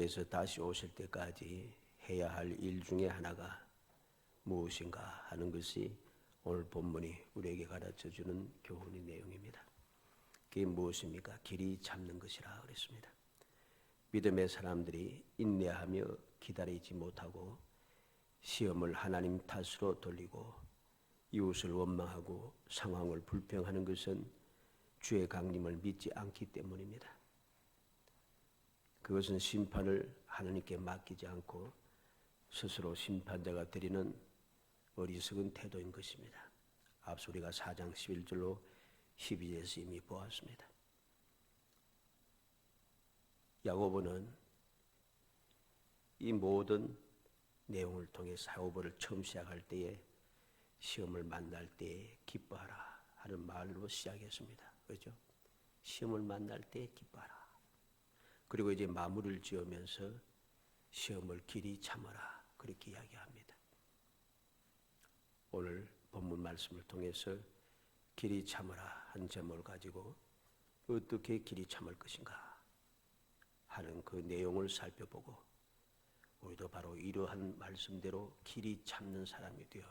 주님께서 다시 오실 때까지 해야 할 일 중에 하나가 무엇인가 하는 것이 오늘 본문이 우리에게 가르쳐주는 교훈의 내용입니다. 그게 무엇입니까? 길이 참는 것이라 그랬습니다. 믿음의 사람들이 인내하며 기다리지 못하고 시험을 하나님 탓으로 돌리고 이웃을 원망하고 상황을 불평하는 것은 주의 강림을 믿지 않기 때문입니다. 그것은 심판을 하나님께 맡기지 않고 스스로 심판자가 되리는 어리석은 태도인 것입니다. 앞서 우리가 4장 11절로 12절에서 이미 보았습니다. 야고보는 이 모든 내용을 통해 야고보를 처음 시작할 때에 시험을 만날 때에 기뻐하라 하는 말로 시작했습니다. 그렇죠? 시험을 만날 때에 기뻐하라. 그리고 이제 마무리를 지으면서 시험을 길이 참아라 그렇게 이야기합니다. 오늘 본문 말씀을 통해서 길이 참아라 한 제목을 가지고 어떻게 길이 참을 것인가 하는 그 내용을 살펴보고 우리도 바로 이러한 말씀대로 길이 참는 사람이 되어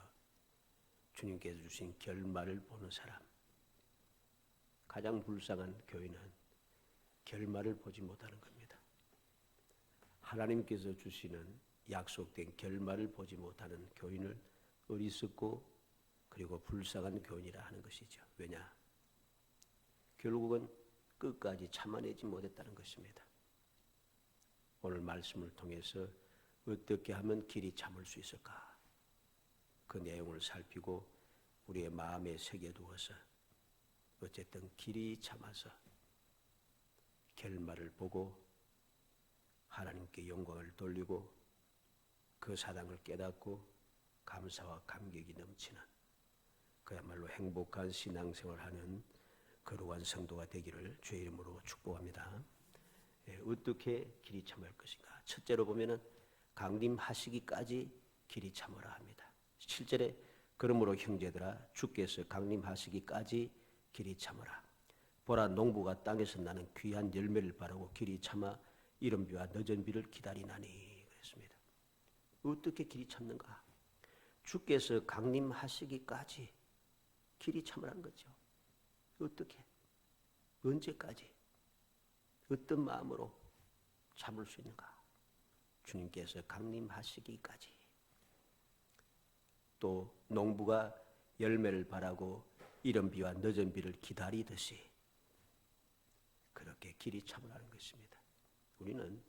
주님께서 주신 결말을 보는 사람. 가장 불쌍한 교인은 결말을 보지 못하는 겁니다. 하나님께서 주시는 약속된 결말을 보지 못하는 교인을 어리석고 그리고 불쌍한 교인이라 하는 것이죠. 왜냐? 결국은 끝까지 참아내지 못했다는 것입니다. 오늘 말씀을 통해서 어떻게 하면 길이 참을 수 있을까? 그 내용을 살피고 우리의 마음에 새겨두어서 어쨌든 길이 참아서 결말을 보고 하나님께 영광을 돌리고 그 사랑을 깨닫고 감사와 감격이 넘치는 그야말로 행복한 신앙생활하는 거룩한 성도가 되기를 주의 이름으로 축복합니다. 어떻게 길이 참을 것인가? 첫째로 보면은 강림하시기까지 길이 참으라 합니다. 7절에 그러므로 형제들아 주께서 강림하시기까지 길이 참으라. 보라 농부가 땅에서 나는 귀한 열매를 바라고 길이 참아 이른 비와 늦은 비를 기다리나니 그랬습니다. 어떻게 길이 참는가? 주께서 강림하시기까지 길이 참으라는 거죠. 어떻게? 언제까지? 어떤 마음으로 참을 수 있는가? 주님께서 강림하시기까지. 또 농부가 열매를 바라고 이른 비와 늦은 비를 기다리듯이 그렇게 길이 참으라는 것입니다. 우리는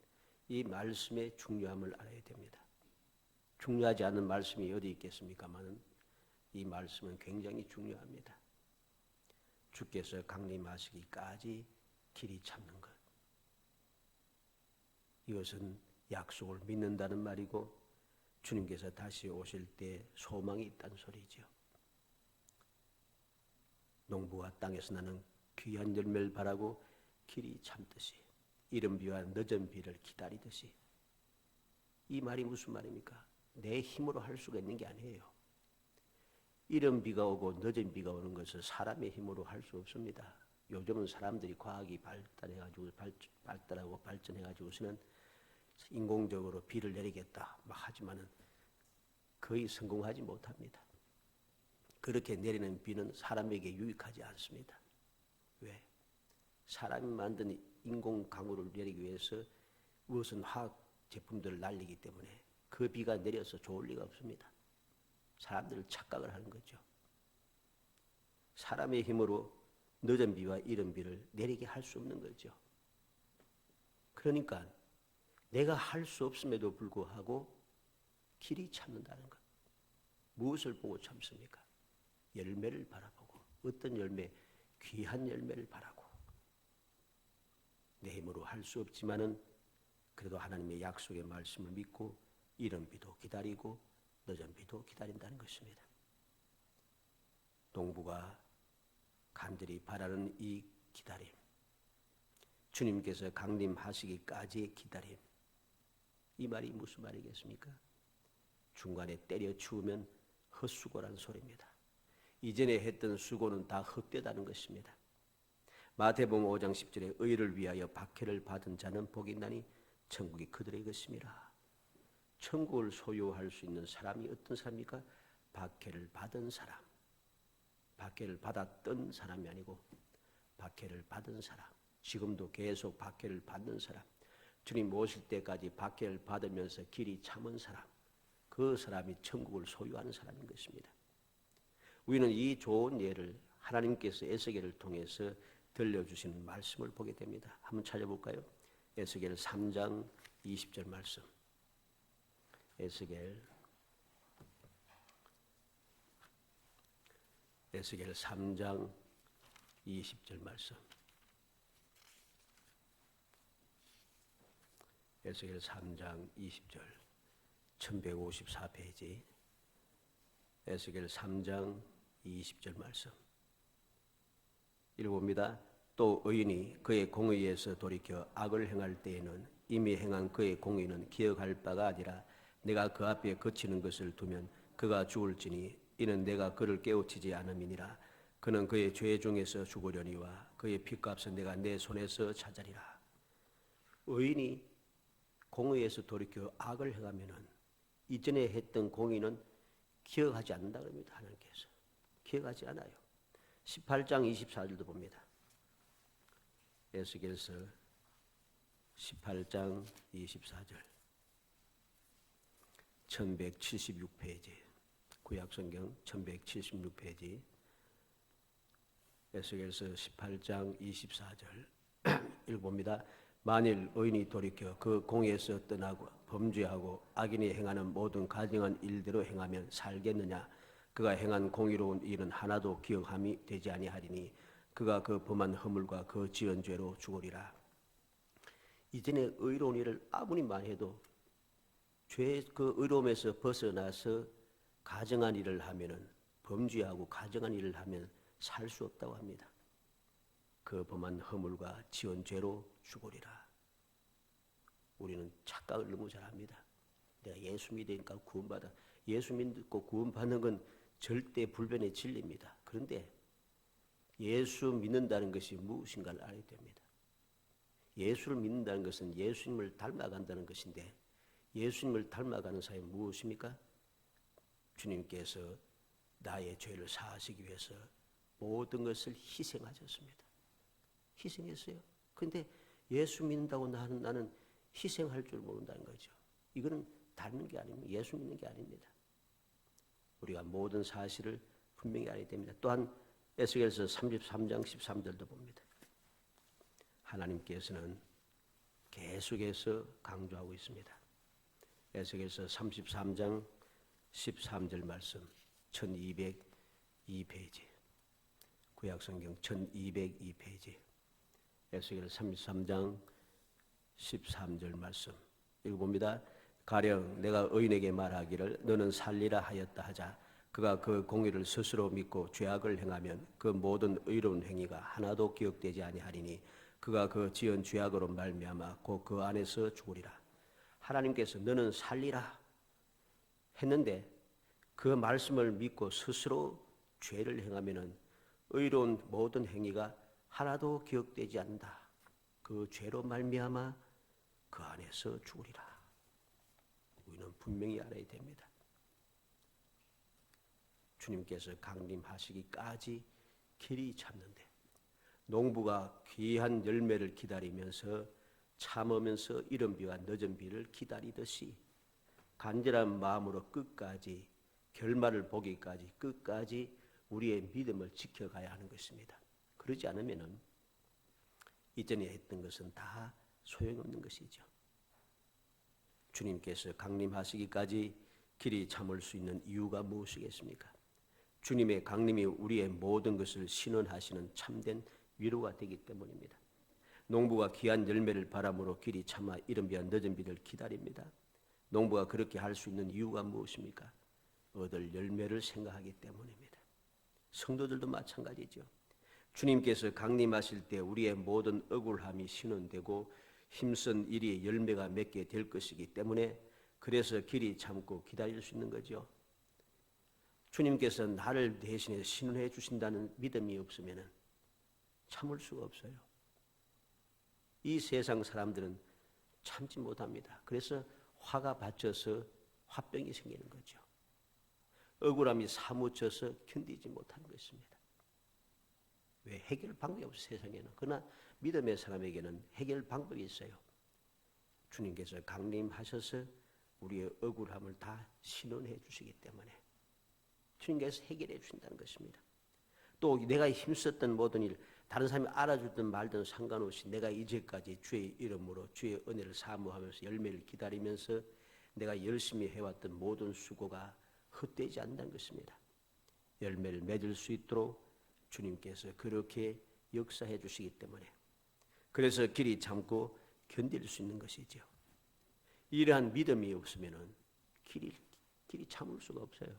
이 말씀의 중요함을 알아야 됩니다. 중요하지 않은 말씀이 어디 있겠습니까마는 이 말씀은 굉장히 중요합니다. 주께서 강림하시기까지 길이 참는 것. 이것은 약속을 믿는다는 말이고 주님께서 다시 오실 때 소망이 있다는 소리죠. 농부가 땅에서 나는 귀한 열매를 바라고 길이 참듯이 이른 비와 늦은 비를 기다리듯이. 이 말이 무슨 말입니까? 내 힘으로 할 수가 있는 게 아니에요. 이른 비가 오고 늦은 비가 오는 것을 사람의 힘으로 할 수 없습니다. 요즘은 사람들이 과학이 발달하고 발전해가지고서는 인공적으로 비를 내리겠다 막 하지만은 거의 성공하지 못합니다. 그렇게 내리는 비는 사람에게 유익하지 않습니다. 왜? 사람이 만든 인공 강우를 내리기 위해서 무엇은 화학 제품들을 날리기 때문에 그 비가 내려서 좋을 리가 없습니다. 사람들을 착각을 하는 거죠. 사람의 힘으로 늦은 비와 이른 비를 내리게 할 수 없는 거죠. 그러니까 내가 할 수 없음에도 불구하고 길이 참는다는 것. 무엇을 보고 참습니까? 열매를 바라보고 어떤 열매? 귀한 열매를 바라고 내 힘으로 할 수 없지만은 그래도 하나님의 약속의 말씀을 믿고 이른 비도 기다리고 늦은 비도 기다린다는 것입니다. 농부가 간절히 바라는 이 기다림, 주님께서 강림하시기까지의 기다림, 이 말이 무슨 말이겠습니까? 중간에 때려치우면 헛수고라는 소리입니다. 이전에 했던 수고는 다 헛되다는 것입니다. 마태복음 5장 10절에 의를 위하여 박해를 받은 자는 복이 있나니 천국이 그들의 것임이라. 천국을 소유할 수 있는 사람이 어떤 사람입니까? 박해를 받은 사람. 박해를 받았던 사람이 아니고 박해를 받은 사람. 지금도 계속 박해를 받는 사람. 주님 오실 때까지 박해를 받으면서 길이 참은 사람. 그 사람이 천국을 소유하는 사람인 것입니다. 우리는 이 좋은 예를 하나님께서 에스겔을 통해서 들려주시는 말씀을 보게 됩니다. 한번 찾아볼까요? 에스겔 3장 20절 말씀. 에스겔 3장 20절 말씀. 에스겔 3장 20절 1154페이지. 에스겔 3장 20절 말씀 읽어봅니다. 또 의인이 그의 공의에서 돌이켜 악을 행할 때에는 이미 행한 그의 공의는 기억할 바가 아니라 내가 그 앞에 그치는 것을 두면 그가 죽을지니 이는 내가 그를 깨우치지 않음이니라. 그는 그의 죄 중에서 죽으려니와 그의 핏값은 내가 내 손에서 찾으리라. 의인이 공의에서 돌이켜 악을 행하면은 이전에 했던 공의는 기억하지 않는다 그럽니다. 하나님께서 기억하지 않아요. 18장 24절도 봅니다. 에스겔서 18장 24절 1176페이지 구약성경 1176페이지 에스겔서 18장 24절 읽어봅니다. 만일 의인이 돌이켜 그 공의에서 떠나고 범죄하고 악인이 행하는 모든 가증한 일대로 행하면 살겠느냐? 그가 행한 공의로운 일은 하나도 기억함이 되지 아니하리니 그가 그 범한 허물과 그 지은 죄로 죽으리라. 이전에 의로운 일을 아무리 많이 해도 그 의로움에서 벗어나서 가증한 일을 하면은 범죄하고 가증한 일을 하면 살 수 없다고 합니다. 그 범한 허물과 지은 죄로 죽으리라. 우리는 착각을 너무 잘합니다. 내가 예수 믿으니까 구원받아. 예수 믿고 구원받는 건 절대 불변의 진리입니다. 그런데 예수 믿는다는 것이 무엇인가를 알아야 됩니다. 예수를 믿는다는 것은 예수님을 닮아간다는 것인데 예수님을 닮아가는 사람이 무엇입니까? 주님께서 나의 죄를 사하시기 위해서 모든 것을 희생하셨습니다. 희생했어요. 그런데 예수 믿는다고 나는 희생할 줄 모른다는 거죠. 이거는 닮는 게 아닙니다. 예수 믿는 게 아닙니다. 우리가 모든 사실을 분명히 알아야 됩니다. 또한 에스겔서 33장 13절도 봅니다. 하나님께서는 계속해서 강조하고 있습니다. 에스겔서 33장 13절 말씀 1202페이지 구약성경 1202페이지 에스겔 33장 13절 말씀 읽어봅니다. 가령 내가 의인에게 말하기를 너는 살리라 하였다 하자 그가 그 공의를 스스로 믿고 죄악을 행하면 그 모든 의로운 행위가 하나도 기억되지 아니하리니 그가 그 지은 죄악으로 말미암아 곧 그 안에서 죽으리라. 하나님께서 너는 살리라 했는데 그 말씀을 믿고 스스로 죄를 행하면 의로운 모든 행위가 하나도 기억되지 않는다. 그 죄로 말미암아 그 안에서 죽으리라. 우리는 분명히 알아야 됩니다. 주님께서 강림하시기까지 길이 참는데 농부가 귀한 열매를 기다리면서 참으면서 이른 비와 늦은 비를 기다리듯이 간절한 마음으로 끝까지 결말을 보기까지 끝까지 우리의 믿음을 지켜가야 하는 것입니다. 그러지 않으면 이전에 했던 것은 다 소용없는 것이죠. 주님께서 강림하시기까지 길이 참을 수 있는 이유가 무엇이겠습니까? 주님의 강림이 우리의 모든 것을 신원하시는 참된 위로가 되기 때문입니다. 농부가 귀한 열매를 바람으로 길이 참아 이른 비와 늦은 비를 기다립니다. 농부가 그렇게 할 수 있는 이유가 무엇입니까? 얻을 열매를 생각하기 때문입니다. 성도들도 마찬가지죠. 주님께서 강림하실 때 우리의 모든 억울함이 신원되고 힘쓴 일이 열매가 맺게 될 것이기 때문에 그래서 길이 참고 기다릴 수 있는 거죠. 주님께서 나를 대신해 신원해 주신다는 믿음이 없으면 참을 수가 없어요. 이 세상 사람들은 참지 못합니다. 그래서 화가 받쳐서 화병이 생기는 거죠. 억울함이 사무쳐서 견디지 못하는 것입니다. 왜? 해결 방법이 없어요, 세상에는. 그러나 믿음의 사람에게는 해결 방법이 있어요. 주님께서 강림하셔서 우리의 억울함을 다 신원해 주시기 때문에 주님께서 해결해 주신다는 것입니다. 또 내가 힘썼던 모든 일, 다른 사람이 알아주든 말든 상관없이 내가 이제까지 주의 이름으로 주의 은혜를 사모하면서 열매를 기다리면서 내가 열심히 해왔던 모든 수고가 헛되지 않는다는 것입니다. 열매를 맺을 수 있도록 주님께서 그렇게 역사해 주시기 때문에 그래서 길이 참고 견딜 수 있는 것이죠. 이러한 믿음이 없으면 길이 참을 수가 없어요.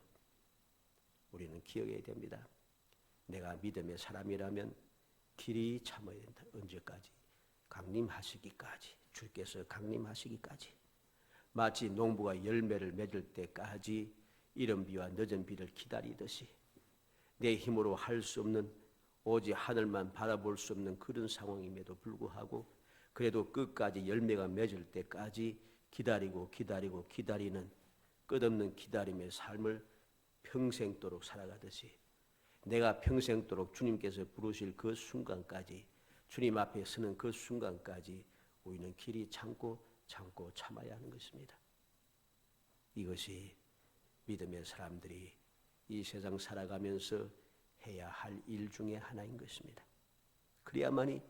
우리는 기억해야 됩니다. 내가 믿음의 사람이라면 길이 참아야 된다. 언제까지? 강림하시기까지. 주께서 강림하시기까지. 마치 농부가 열매를 맺을 때까지 이른 비와 늦은 비를 기다리듯이 내 힘으로 할 수 없는 오직 하늘만 바라볼 수 없는 그런 상황임에도 불구하고 그래도 끝까지 열매가 맺을 때까지 기다리는 끝없는 기다림의 삶을 평생도록 살아가듯이 내가 평생도록 주님께서 부르실 그 순간까지 주님 앞에 서는 그 순간까지 우리는 길이 참고 참아야 하는 것입니다. 이것이 믿음의 사람들이 이 세상 살아가면서 해야 할 일 중에 하나인 것입니다. 그래야만이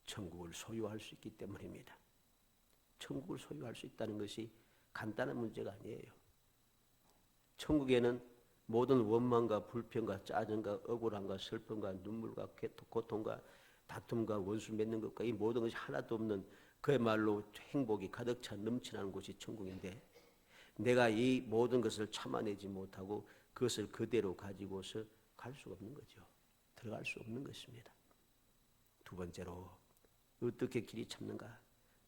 천국을 소유할 수 있기 때문입니다. 천국을 소유할 수 있다는 것이 간단한 문제가 아니에요. 천국에는 모든 원망과 불평과 짜증과 억울함과 슬픔과 눈물과 고통과 다툼과 원수 맺는 것과 이 모든 것이 하나도 없는 그야말로 행복이 가득 차 넘치는 곳이 천국인데 내가 이 모든 것을 참아내지 못하고 그것을 그대로 가지고서 갈 수가 없는 거죠. 들어갈 수 없는 것입니다. 두 번째로 어떻게 길이 참는가?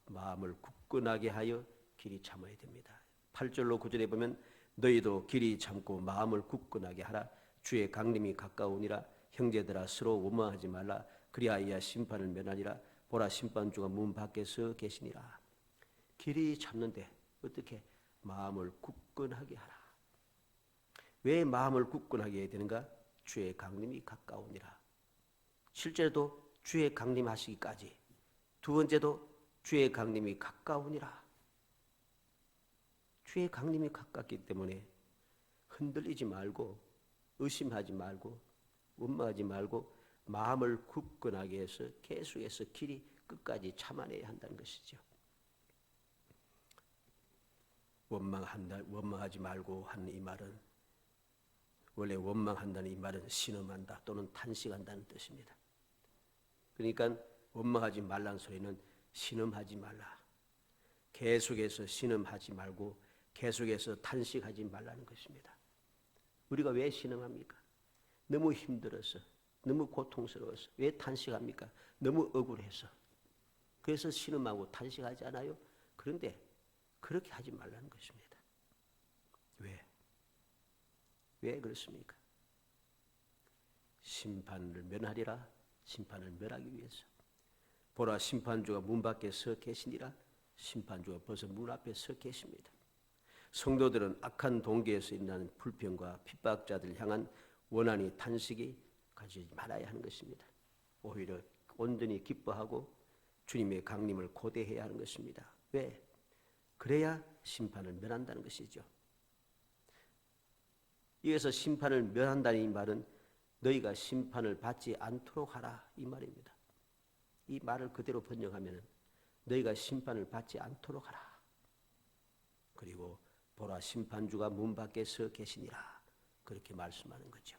마음을 굳건하게 하여 길이 참아야 됩니다. 8절로 9절에 보면 너희도 길이 참고 마음을 굳건하게 하라. 주의 강림이 가까우니라. 형제들아 서로 원망하지 말라. 그리하여 심판을 면하리라. 보라 심판주가 문 밖에서 계시니라. 길이 참는데 어떻게? 마음을 굳건하게 하라. 왜 마음을 굳건하게 해야 되는가? 주의 강림이 가까우니라. 실제로도 주의 강림하시기까지. 두 번째도 주의 강림이 가까우니라. 주의 강림이 가깝기 때문에 흔들리지 말고 의심하지 말고 원망하지 말고 마음을 굳건하게 해서 계속해서 길이 끝까지 참아내야 한다는 것이죠. 원망하지 말고 하는 이 말은 원래 원망한다는 이 말은 신음한다 또는 탄식한다는 뜻입니다. 그러니까 원망하지 말라는 소리는 신음하지 말라. 계속해서 신음하지 말고 계속해서 탄식하지 말라는 것입니다. 우리가 왜 신음합니까? 너무 힘들어서, 너무 고통스러워서. 왜 탄식합니까? 너무 억울해서. 그래서 신음하고 탄식하지 않아요? 그런데 그렇게 하지 말라는 것입니다. 왜? 왜 그렇습니까? 심판을 면하리라. 심판을 면하기 위해서. 보라 심판주가 문 밖에 서 계시니라. 심판주가 벌써 문 앞에 서 계십니다. 성도들은 악한 동기에서 일어나는 불평과 핍박자들 향한 원한이 탄식이 가지지 말아야 하는 것입니다. 오히려 온전히 기뻐하고 주님의 강림을 고대해야 하는 것입니다. 왜? 그래야 심판을 면한다는 것이죠. 이어서 심판을 면한다는 이 말은 너희가 심판을 받지 않도록 하라 이 말입니다. 이 말을 그대로 번역하면 너희가 심판을 받지 않도록 하라. 그리고 보라 심판주가 문 밖에 서 계시니라. 그렇게 말씀하는 거죠.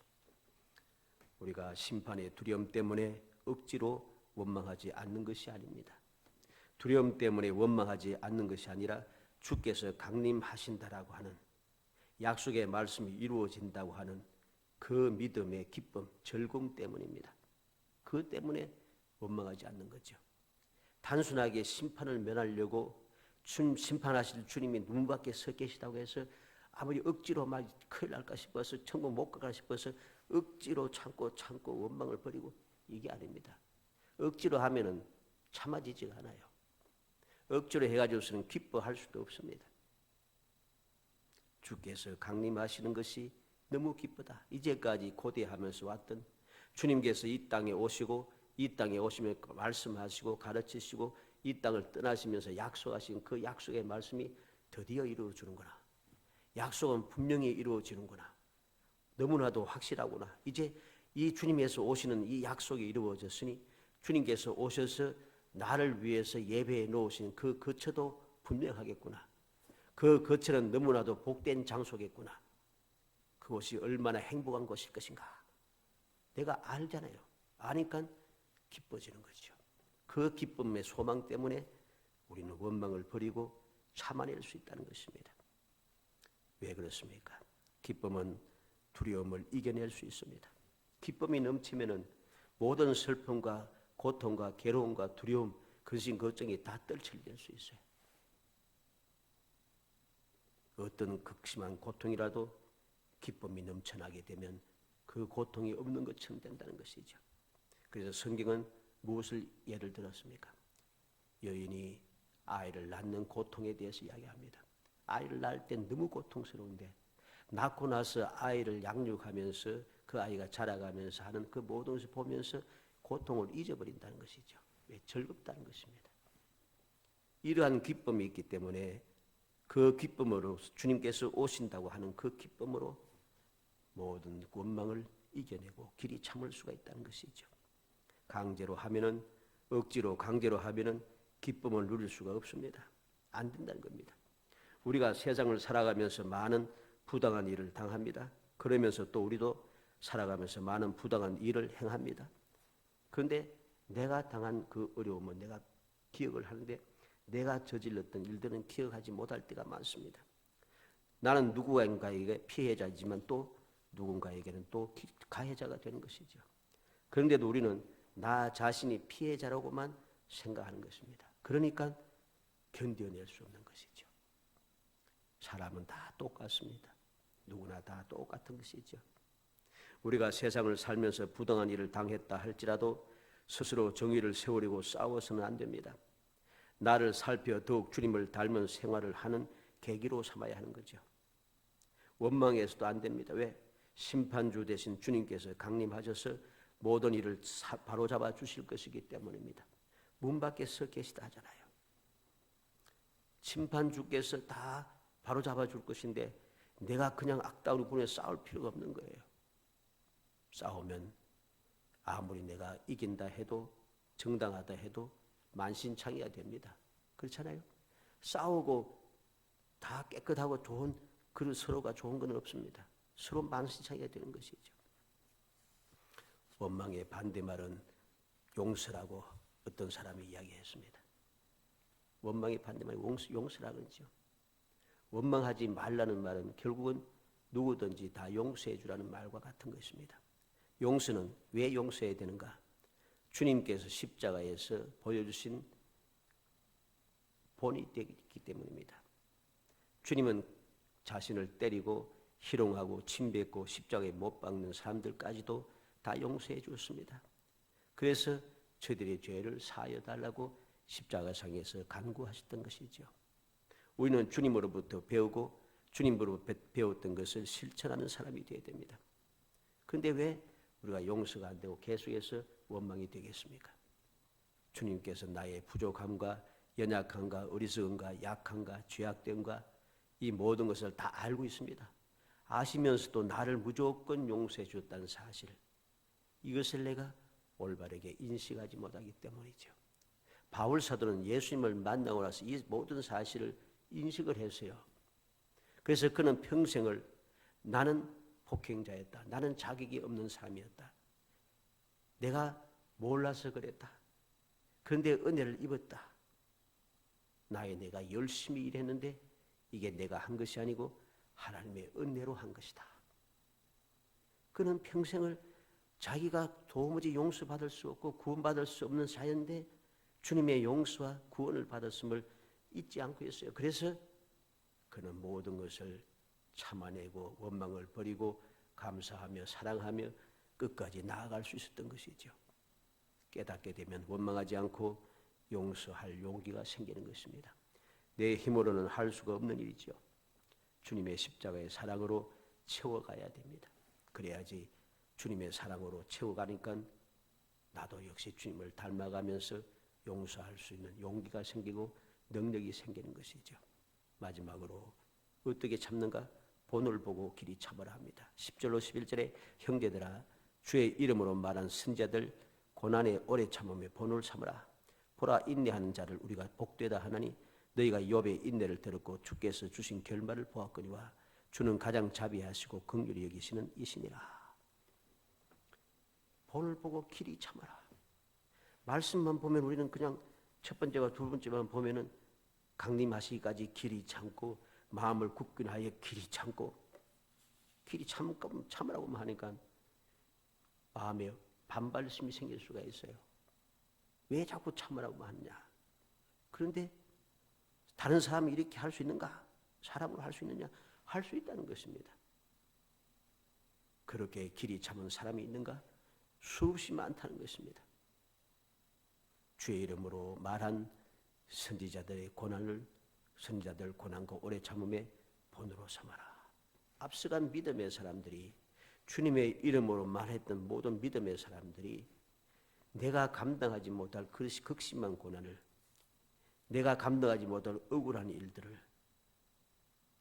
우리가 심판의 두려움 때문에 억지로 원망하지 않는 것이 아닙니다. 두려움 때문에 원망하지 않는 것이 아니라 주께서 강림하신다라고 하는 약속의 말씀이 이루어진다고 하는 그 믿음의 기쁨, 즐거움 때문입니다. 그 때문에 원망하지 않는 거죠. 단순하게 심판을 면하려고 심판하실 주님이 눈 밖에 서 계시다고 해서 아무리 억지로 막 큰일 날까 싶어서 천국 못 가까 싶어서 억지로 참고 원망을 버리고 이게 아닙니다. 억지로 하면은 참아지지가 않아요. 억지로 해가지고서는 기뻐할 수도 없습니다. 주께서 강림하시는 것이 너무 기쁘다. 이제까지 고대하면서 왔던 주님께서 이 땅에 오시고 이 땅에 오시면 말씀하시고 가르치시고 이 땅을 떠나시면서 약속하신 그 약속의 말씀이 드디어 이루어지는구나. 약속은 분명히 이루어지는구나. 너무나도 확실하구나. 이제 이 주님께서 오시는 이 약속이 이루어졌으니 주님께서 오셔서 나를 위해서 예배해 놓으신 그 거처도 분명하겠구나. 그 거처는 너무나도 복된 장소겠구나. 그곳이 얼마나 행복한 곳일 것인가. 내가 알잖아요. 아니까 기뻐지는 거죠. 그 기쁨의 소망 때문에 우리는 원망을 버리고 참아낼 수 있다는 것입니다. 왜 그렇습니까? 기쁨은 두려움을 이겨낼 수 있습니다. 기쁨이 넘치면은 모든 슬픔과 고통과 괴로움과 두려움, 근심, 걱정이 다 떨쳐질 수 있어요. 어떤 극심한 고통이라도 기쁨이 넘쳐나게 되면 그 고통이 없는 것처럼 된다는 것이죠. 그래서 성경은 무엇을 예를 들었습니까? 여인이 아이를 낳는 고통에 대해서 이야기합니다. 아이를 낳을 때 너무 고통스러운데 낳고 나서 아이를 양육하면서 그 아이가 자라가면서 하는 그 모든 것을 보면서 고통을 잊어버린다는 것이죠. 왜? 즐겁다는 것입니다. 이러한 기쁨이 있기 때문에 그 기쁨으로 주님께서 오신다고 하는 그 기쁨으로 모든 원망을 이겨내고 길이 참을 수가 있다는 것이죠. 강제로 하면은 억지로 강제로 하면은 기쁨을 누릴 수가 없습니다. 안 된다는 겁니다. 우리가 세상을 살아가면서 많은 부당한 일을 당합니다. 그러면서 또 우리도 살아가면서 많은 부당한 일을 행합니다. 그런데 내가 당한 그 어려움은 내가 기억을 하는데 내가 저질렀던 일들은 기억하지 못할 때가 많습니다. 나는 누구인가에게 피해자이지만 또 누군가에게는 또 가해자가 되는 것이죠. 그런데도 우리는 나 자신이 피해자라고만 생각하는 것입니다. 그러니까 견뎌낼 수 없는 것이죠. 사람은 다 똑같습니다. 누구나 다 똑같은 것이죠. 우리가 세상을 살면서 부당한 일을 당했다 할지라도 스스로 정의를 세우려고 싸워서는 안 됩니다. 나를 살펴 더욱 주님을 닮은 생활을 하는 계기로 삼아야 하는 거죠. 원망해서도 안 됩니다. 왜? 심판주 대신 주님께서 강림하셔서 모든 일을 바로잡아 주실 것이기 때문입니다. 문 밖에 서 계시다 하잖아요. 심판주께서 다 바로잡아 줄 것인데 내가 그냥 악다운 군에 싸울 필요가 없는 거예요. 싸우면 아무리 내가 이긴다 해도 정당하다 해도 만신창이가 됩니다. 그렇잖아요. 싸우고 다 깨끗하고 좋은 그 서로가 좋은 건 없습니다. 서로 만신창이가 되는 것이죠. 원망의 반대말은 용서라고 어떤 사람이 이야기했습니다. 원망의 반대말이 용서라고 하죠. 원망하지 말라는 말은 결국은 누구든지 다 용서해 주라는 말과 같은 것입니다. 용서는 왜 용서해야 되는가? 주님께서 십자가에서 보여주신 본이 되기 때문입니다. 주님은 자신을 때리고 희롱하고 침뱉고 십자가에 못 박는 사람들까지도 다 용서해 주었습니다. 그래서 저들의 죄를 사하여 달라고 십자가상에서 간구하셨던 것이죠. 우리는 주님으로부터 배우고 주님으로부터 배웠던 것을 실천하는 사람이 되어야 됩니다. 그런데 왜 우리가 용서가 안 되고 계속해서 원망이 되겠습니까? 주님께서 나의 부족함과 연약함과 어리석음과 약함과 죄악됨과 이 모든 것을 다 알고 있습니다. 아시면서도 나를 무조건 용서해 주었다는 사실, 이것을 내가 올바르게 인식하지 못하기 때문이죠. 바울 사도는 예수님을 만나고 나서 이 모든 사실을 인식을 했어요. 그래서 그는 평생을 나는 폭행자였다. 나는 자격이 없는 사람이었다. 내가 몰라서 그랬다. 그런데 은혜를 입었다. 내가 열심히 일했는데 이게 내가 한 것이 아니고 하나님의 은혜로 한 것이다. 그는 평생을 자기가 도무지 용서받을 수 없고 구원받을 수 없는 자였는데 주님의 용서와 구원을 받았음을 잊지 않고 있어요. 그래서 그는 모든 것을 참아내고 원망을 버리고 감사하며 사랑하며 끝까지 나아갈 수 있었던 것이죠. 깨닫게 되면 원망하지 않고 용서할 용기가 생기는 것입니다. 내 힘으로는 할 수가 없는 일이죠. 주님의 십자가의 사랑으로 채워가야 됩니다. 그래야지 주님의 사랑으로 채워가니까 나도 역시 주님을 닮아가면서 용서할 수 있는 용기가 생기고 능력이 생기는 것이죠. 마지막으로 어떻게 참는가? 본을 보고 길이 참으라 합니다. 10절로 11절에 형제들아 주의 이름으로 말한 선지자들 고난에 오래 참으며 본을 삼으라. 보라 인내하는 자를 우리가 복되다 하나니 너희가 욥의 인내를 들었고 주께서 주신 결말을 보았거니와 주는 가장 자비하시고 긍휼히 여기시는 이시니라. 본을 보고 길이 참아라. 말씀만 보면 우리는 그냥 첫 번째와 두 번째만 보면은 강림하시기까지 길이 참고 마음을 굳게 하여 길이 참고 길이 참으라고 하니까 마음에 반발심이 생길 수가 있어요. 왜 자꾸 참으라고 하느냐? 그런데 다른 사람이 이렇게 할 수 있는가? 사람으로 할 수 있느냐? 할 수 있다는 것입니다. 그렇게 길이 참은 사람이 있는가? 수없이 많다는 것입니다. 주의 이름으로 말한 선지자들의 고난을 선지자들 고난과 오래 참음에 본으로 삼아라. 앞서간 믿음의 사람들이 주님의 이름으로 말했던 모든 믿음의 사람들이 내가 감당하지 못할 극심한 고난을 내가 감당하지 못할 억울한 일들을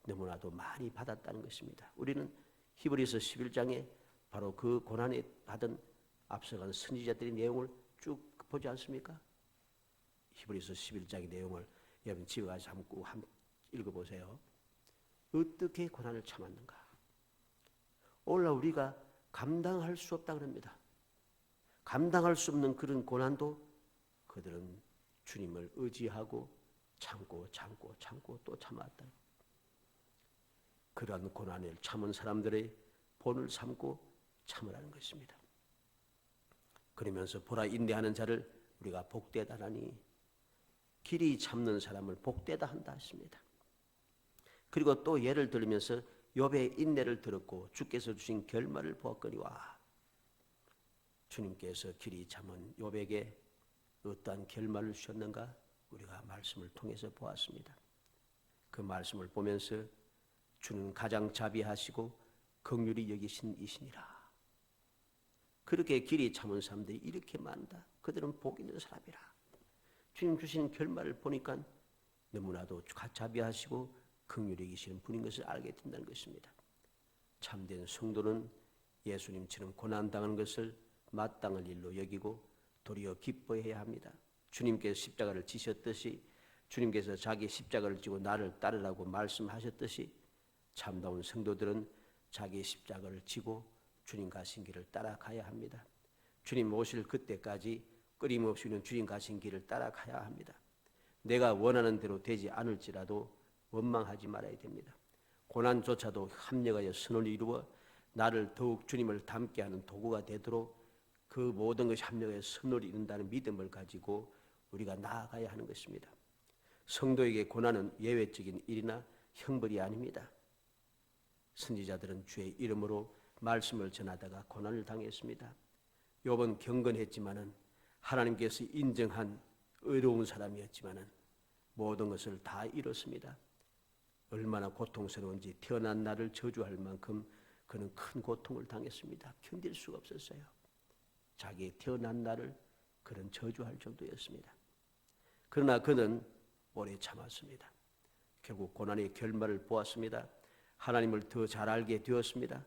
너무나도 많이 받았다는 것입니다. 우리는 히브리서 11장에 바로 그 고난에 받은 앞서간 선지자들의 내용을 쭉 보지 않습니까? 히브리서 11장의 내용을 여러분 집에 가서 한번 읽어보세요. 어떻게 고난을 참았는가? 오늘날 우리가 감당할 수 없다 그럽니다. 감당할 수 없는 그런 고난도 그들은 주님을 의지하고 참고 또 참았다. 그러한 고난을 참은 사람들의 본을 삼고 참으라는 것입니다. 그러면서 보라 인내하는 자를 우리가 복되다 하니 길이 참는 사람을 복되다 한다 했습니다. 그리고 또 예를 들면서 욥의 인내를 들었고 주께서 주신 결말을 보았거니와 주님께서 길이 참은 욥에게 어떠한 결말을 주셨는가 우리가 말씀을 통해서 보았습니다. 그 말씀을 보면서 주는 가장 자비하시고 긍휼히 여기신 이시니라. 그렇게 길이 참은 사람들이 이렇게 많다. 그들은 복 있는 사람이라. 주님 주신 결말을 보니까 너무나도 자비하시고 긍휼히 여기시는 분인 것을 알게 된다는 것입니다. 참된 성도는 예수님처럼 고난당하는 것을 마땅한 일로 여기고 도리어 기뻐해야 합니다. 주님께서 십자가를 지셨듯이 주님께서 자기 십자가를 지고 나를 따르라고 말씀하셨듯이 참다운 성도들은 자기 십자가를 지고 주님 가신 길을 따라가야 합니다. 주님 오실 그때까지 끊임없이는 주님 가신 길을 따라가야 합니다. 내가 원하는 대로 되지 않을지라도 원망하지 말아야 됩니다. 고난조차도 합력하여 선을 이루어 나를 더욱 주님을 닮게 하는 도구가 되도록 그 모든 것이 합력하여 선을 이룬다는 믿음을 가지고 우리가 나아가야 하는 것입니다. 성도에게 고난은 예외적인 일이나 형벌이 아닙니다. 선지자들은 주의 이름으로 말씀을 전하다가 고난을 당했습니다. 욥은 경건했지만은 하나님께서 인정한 의로운 사람이었지만은 모든 것을 다 잃었습니다. 얼마나 고통스러운지 태어난 날을 저주할 만큼 그는 큰 고통을 당했습니다. 견딜 수가 없었어요. 자기의 태어난 날을 그는 저주할 정도였습니다. 그러나 그는 오래 참았습니다. 결국 고난의 결말을 보았습니다. 하나님을 더 잘 알게 되었습니다.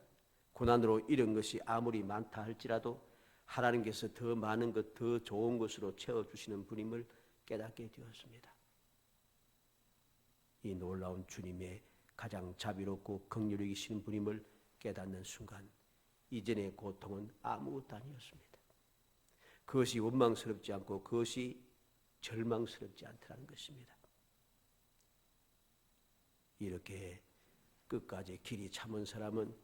고난으로 잃은 것이 아무리 많다 할지라도 하나님께서 더 많은 것, 더 좋은 것으로 채워주시는 분임을 깨닫게 되었습니다. 이 놀라운 주님의 가장 자비롭고 긍휼히 여기시는 분임을 깨닫는 순간 이전의 고통은 아무것도 아니었습니다. 그것이 원망스럽지 않고 그것이 절망스럽지 않다는 것입니다. 이렇게 끝까지 길이 참은 사람은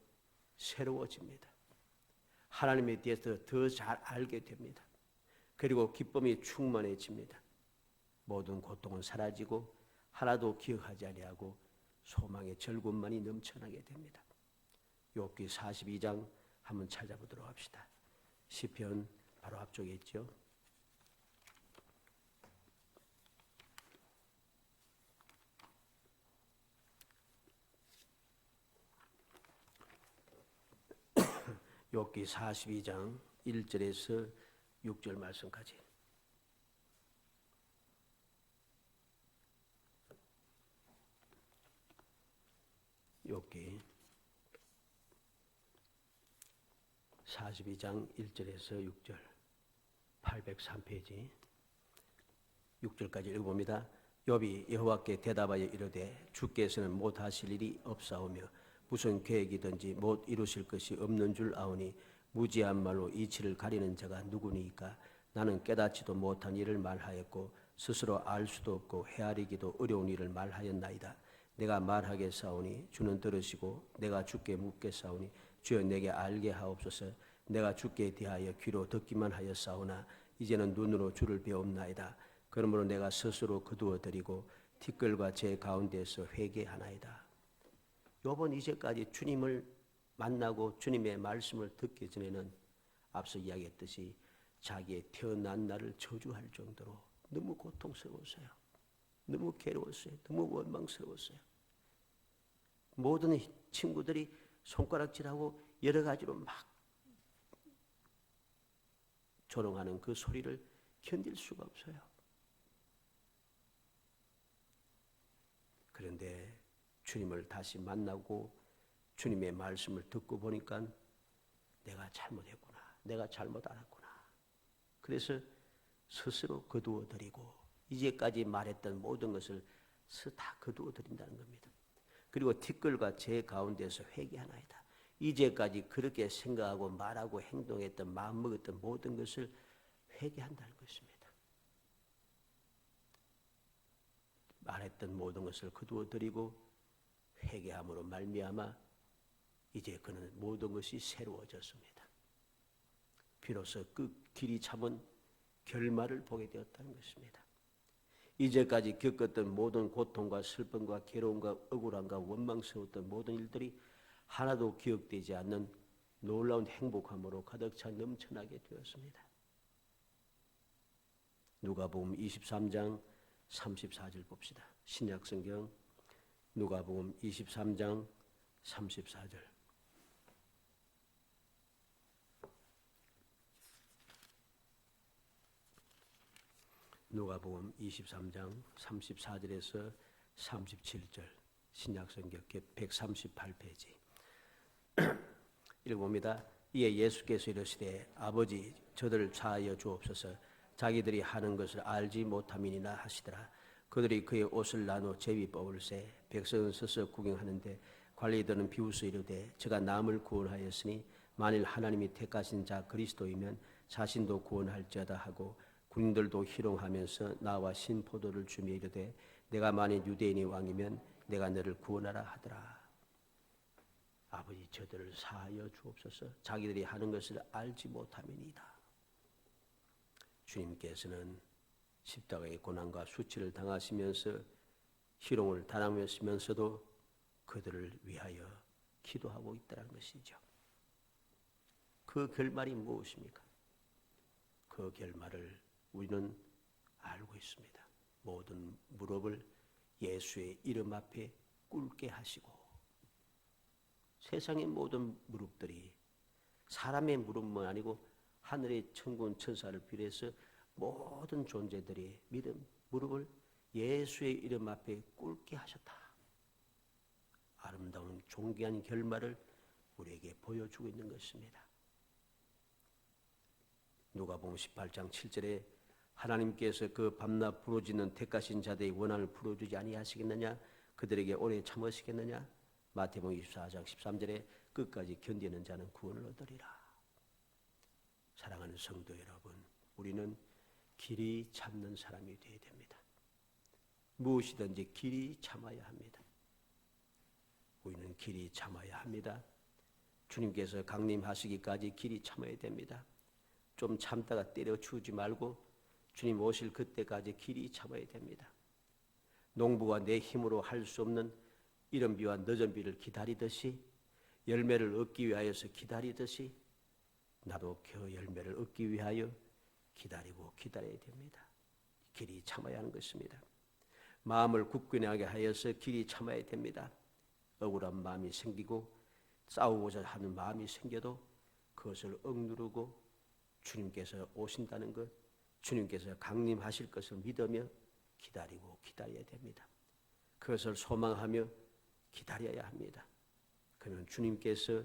새로워집니다. 하나님에 대해서 더 잘 알게 됩니다. 그리고 기쁨이 충만해집니다. 모든 고통은 사라지고 하나도 기억하지 아니하고 소망의 즐거움만이 넘쳐나게 됩니다. 욥기 42장 한번 찾아보도록 합시다. 시편 바로 앞쪽에 있죠. 욥기 42장 1절에서 6절 말씀까지. 욥기 42장 1절에서 6절 803페이지 6절까지 읽어봅니다. 욥이 여호와께 대답하여 이르되 주께서는 못하실 일이 없사오며 무슨 계획이든지 못 이루실 것이 없는 줄 아오니 무지한 말로 이치를 가리는 자가 누구니이까. 나는 깨닫지도 못한 일을 말하였고 스스로 알 수도 없고 헤아리기도 어려운 일을 말하였나이다. 내가 말하겠사오니 주는 들으시고 내가 주께 묻겠사오니 주여 내게 알게 하옵소서. 내가 주께 대하여 귀로 듣기만 하였사오나 이제는 눈으로 주를 배웁나이다. 그러므로 내가 스스로 거두어드리고 티끌과 제 가운데서 회개하나이다. 욥은 이제까지 주님을 만나고 주님의 말씀을 듣기 전에는 앞서 이야기했듯이 자기의 태어난 날을 저주할 정도로 너무 고통스러웠어요. 너무 괴로웠어요. 너무 원망스러웠어요. 모든 친구들이 손가락질하고 여러 가지로 막 조롱하는 그 소리를 견딜 수가 없어요. 그런데 주님을 다시 만나고 주님의 말씀을 듣고 보니까 내가 잘못했구나. 내가 잘못 알았구나. 그래서 스스로 거두어드리고 이제까지 말했던 모든 것을 다 거두어드린다는 겁니다. 그리고 티끌과 제 가운데서 회개하나이다. 이제까지 그렇게 생각하고 말하고 행동했던 마음먹었던 모든 것을 회개한다는 것입니다. 말했던 모든 것을 거두어드리고 회개함으로 말미암아 이제 그는 모든 것이 새로워졌습니다. 비로소 그 길이 참은 결말을 보게 되었다는 것입니다. 이제까지 겪었던 모든 고통과 슬픔과 괴로움과 억울함과 원망스러웠던 모든 일들이 하나도 기억되지 않는 놀라운 행복함으로 가득 차 넘쳐나게 되었습니다. 누가복음 23장 34절 봅시다. 신약성경 누가복음 23장 34절. 누가복음 23장 34절에서 37절 신약성경 138페이지 읽어봅니다. 이에 예수께서 이르시되 아버지 저들을 사하여 주옵소서. 자기들이 하는 것을 알지 못함이니라 하시더라. 그들이 그의 옷을 나누어 제비 뽑을세 백성은 서서 구경하는데 관리들은 비웃어 이르되 저가 남을 구원하였으니 만일 하나님이 택하신 자 그리스도이면 자신도 구원할지어다 하고 군인들도 희롱하면서 나와 신포도를 주며 이르되 내가 만일 유대인이 왕이면 내가 너를 구원하라 하더라. 아버지 저들을 사하여 주옵소서. 자기들이 하는 것을 알지 못함이니이다. 주님께서는 십자가의 고난과 수치를 당하시면서 희롱을 당하시면서도 그들을 위하여 기도하고 있다는 것이죠. 그 결말이 무엇입니까? 그 결말을 우리는 알고 있습니다. 모든 무릎을 예수의 이름 앞에 꿇게 하시고 세상의 모든 무릎들이 사람의 무릎만 아니고 하늘의 천군 천사를 비롯해서 모든 존재들이 무릎을 예수의 이름 앞에 꿇게 하셨다. 아름다운 존귀한 결말을 우리에게 보여주고 있는 것입니다. 누가복음 18장 7절에 하나님께서 그 밤낮 부르짖는 택하신 자들의 원한을 풀어주지 아니하시겠느냐? 그들에게 오래 참으시겠느냐? 마태복음 24장 13절에 끝까지 견디는 자는 구원을 얻으리라. 사랑하는 성도 여러분, 우리는 길이 참는 사람이 되어야 됩니다. 무엇이든지 길이 참아야 합니다. 우리는 길이 참아야 합니다. 주님께서 강림하시기까지 길이 참아야 됩니다. 좀 참다가 때려치우지 말고 주님 오실 그때까지 길이 참아야 됩니다. 농부가 내 힘으로 할 수 없는 이른 비와 늦은 비를 기다리듯이 열매를 얻기 위하여서 기다리듯이 나도 그 열매를 얻기 위하여 기다리고 기다려야 됩니다. 길이 참아야 하는 것입니다. 마음을 굳건하게 하여서 길이 참아야 됩니다. 억울한 마음이 생기고 싸우고자 하는 마음이 생겨도 그것을 억누르고 주님께서 오신다는 것, 주님께서 강림하실 것을 믿으며 기다리고 기다려야 됩니다. 그것을 소망하며 기다려야 합니다. 그러면 주님께서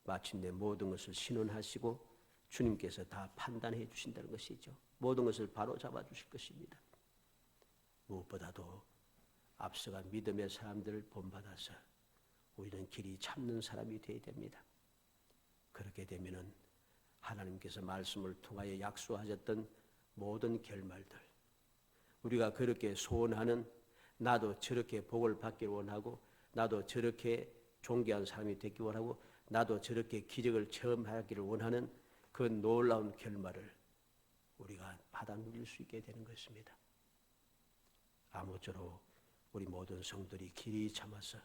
마침내 모든 것을 신원하시고 주님께서 다 판단해 주신다는 것이죠. 모든 것을 바로 잡아 주실 것입니다. 무엇보다도 앞서간 믿음의 사람들을 본받아서 우리는 길이 참는 사람이 되어야 됩니다. 그렇게 되면은 하나님께서 말씀을 통하여 약속하셨던 모든 결말들, 우리가 그렇게 소원하는, 나도 저렇게 복을 받기를 원하고, 나도 저렇게 존귀한 사람이 되기 원하고, 나도 저렇게 기적을 체험하기를 원하는 그 놀라운 결말을 우리가 받아 누릴 수 있게 되는 것입니다. 아무쪼록 우리 모든 성들이 길이 참아서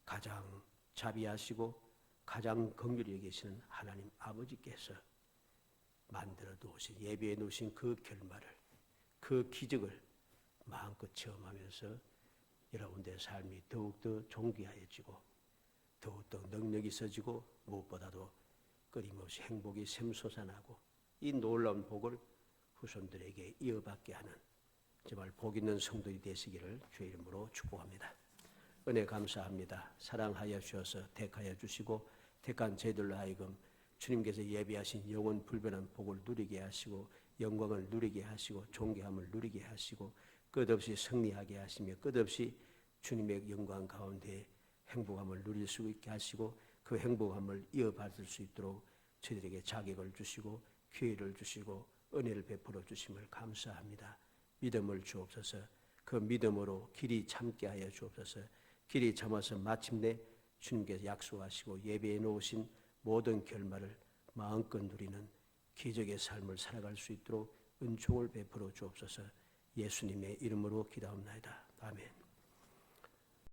가장 자비하시고 가장 긍휼히 여기시는 하나님 아버지께서 만들어 두신, 예비해 놓으신 그 결말을, 그 기적을 마음껏 체험하면서 여러분들의 삶이 더욱더 존귀하여지고 더욱더 능력이 있어지고 무엇보다도 끊임없이 행복이 샘솟아나고 이 놀라운 복을 후손들에게 이어받게 하는 정말 복 있는 성도들이 되시기를 주의 이름으로 축복합니다. 은혜 감사합니다. 사랑하여 주셔서 택하여 주시고 택한 저희들로 하여금 주님께서 예비하신 영원 불변한 복을 누리게 하시고 영광을 누리게 하시고 존귀함을 누리게 하시고 끝없이 승리하게 하시며 끝없이 주님의 영광 가운데 행복함을 누릴 수 있게 하시고 그 행복함을 이어받을 수 있도록 저희들에게 자격을 주시고 기회를 주시고 은혜를 베풀어 주심을 감사합니다. 믿음을 주옵소서. 그 믿음으로 길이 참게 하여 주옵소서. 길이 참아서 마침내 주님께서 약속하시고 예배해 놓으신 모든 결말을 마음껏 누리는 기적의 삶을 살아갈 수 있도록 은총을 베풀어 주옵소서. 예수님의 이름으로 기도합니다. 아멘.